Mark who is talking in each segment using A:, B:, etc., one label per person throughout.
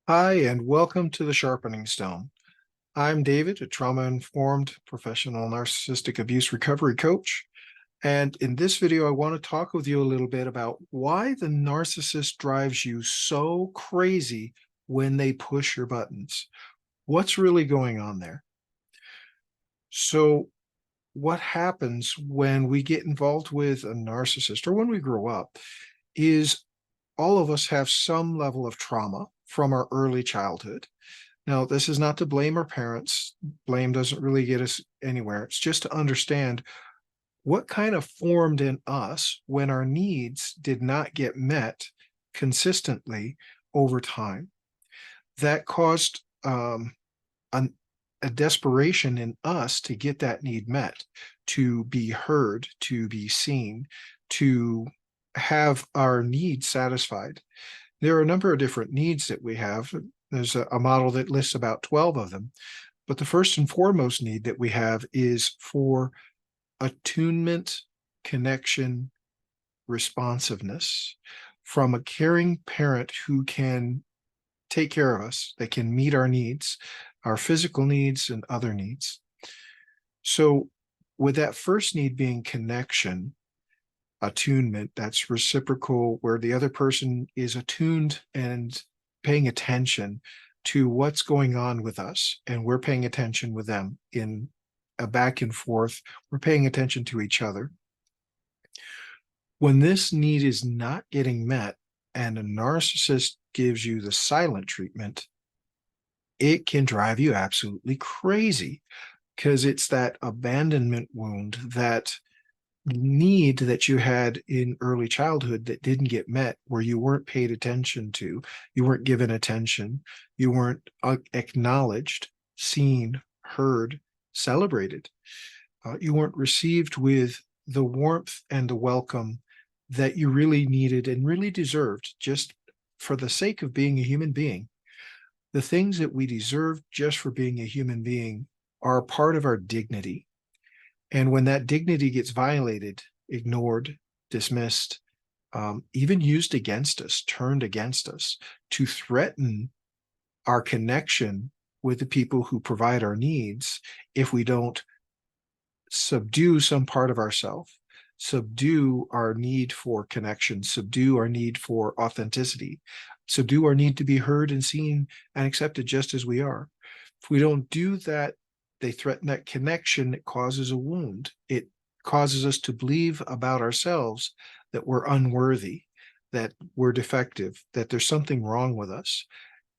A: Hi, and welcome to the Sharpening Stone. I'm David, a trauma-informed professional narcissistic abuse recovery coach. And in this video, I want to talk with you a little bit about why the narcissist drives you so crazy when they push your buttons. What's really going on there? So, what happens when we get involved with a narcissist or when we grow up is all of us have some level of trauma from our early childhood. Now, this is not to blame our parents. Blame doesn't really get us anywhere. It's just to understand what kind of formed in us when our needs did not get met consistently over time. That caused an, a desperation in us to get that need met, to be heard, to be seen, to have our needs satisfied. There are a number of different needs that we have. There's a model that lists about 12 of them. But the first and foremost need that we have is for attunement, connection, responsiveness from a caring parent who can take care of us. They can meet our needs, our physical needs and other needs. So with that first need being connection, attunement, that's reciprocal, where the other person is attuned and paying attention to what's going on with us, and we're paying attention with them in a back and forth. We're paying attention to each other. When this need is not getting met and a narcissist gives you the silent treatment, it can drive you absolutely crazy because it's that abandonment wound, that need that you had in early childhood that didn't get met, where you weren't paid attention to, you weren't given attention, you weren't acknowledged, seen, heard, celebrated. You weren't received with the warmth and the welcome that you really needed and really deserved just for the sake of being a human being. The things that we deserve just for being a human being are a part of our dignity. And when that dignity gets violated, ignored, dismissed, even used against us, turned against us to threaten our connection with the people who provide our needs, if we don't subdue some part of ourself, subdue our need for connection, subdue our need for authenticity, subdue our need to be heard and seen and accepted just as we are. If we don't do that, they threaten that connection. It causes a wound. It causes us to believe about ourselves that we're unworthy, that we're defective, that there's something wrong with us.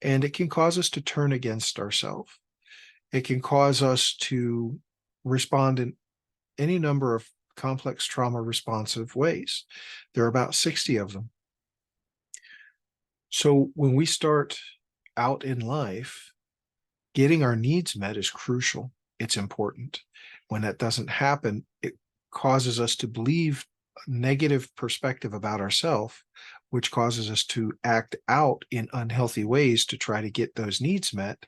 A: And it can cause us to turn against ourselves. It can cause us to respond in any number of complex trauma responsive ways. There are about 60 of them. So when we start out in life, getting our needs met is crucial. It's important. When that doesn't happen, it causes us to believe a negative perspective about ourselves, which causes us to act out in unhealthy ways to try to get those needs met.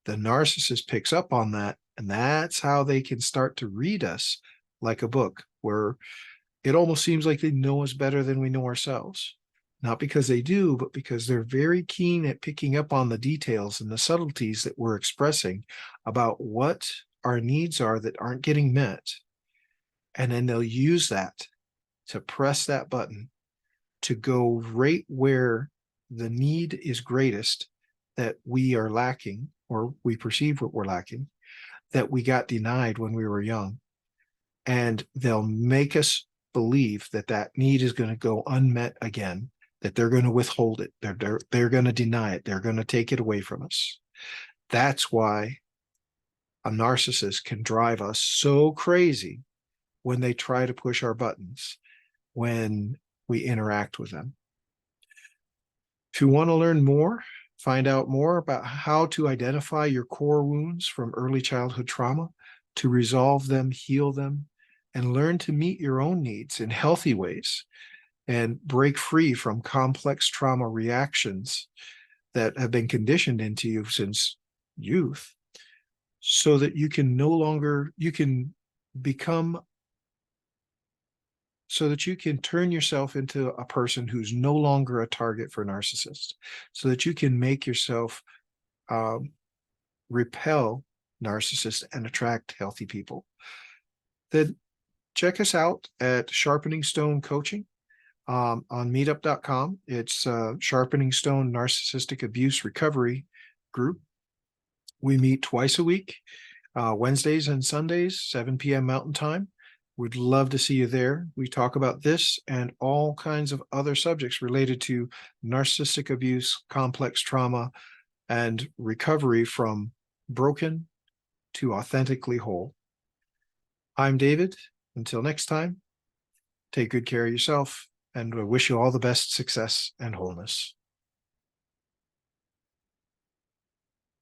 A: The narcissist picks up on that, and that's how they can start to read us like a book, where it almost seems like they know us better than we know ourselves. Not because they do, but because they're very keen at picking up on the details and the subtleties that we're expressing about what our needs are that aren't getting met. And then they'll use that to press that button to go right where the need is greatest, that we are lacking, or we perceive what we're lacking, that we got denied when we were young. And they'll make us believe that that need is going to go unmet again, that they're going to withhold it. They're going to deny it. They're going to take it away from us. That's why a narcissist can drive us so crazy when they try to push our buttons, when we interact with them. If you want to learn more, find out more about how to identify your core wounds from early childhood trauma, to resolve them, heal them, and learn to meet your own needs in healthy ways, and break free from complex trauma reactions that have been conditioned into you since youth, so that you can become so that you can turn yourself into a person who's no longer a target for narcissists, so that you can make yourself repel narcissists and attract healthy people. Then check us out at Sharpening Stone Coaching on meetup.com. It's Sharpening Stone Narcissistic Abuse Recovery Group. We meet twice a week, Wednesdays and Sundays, 7 p.m. Mountain Time. We'd love to see you there. We talk about this and all kinds of other subjects related to narcissistic abuse, complex trauma, and recovery from broken to authentically whole. I'm David. Until next time, take good care of yourself, and I wish you all the best success and wholeness.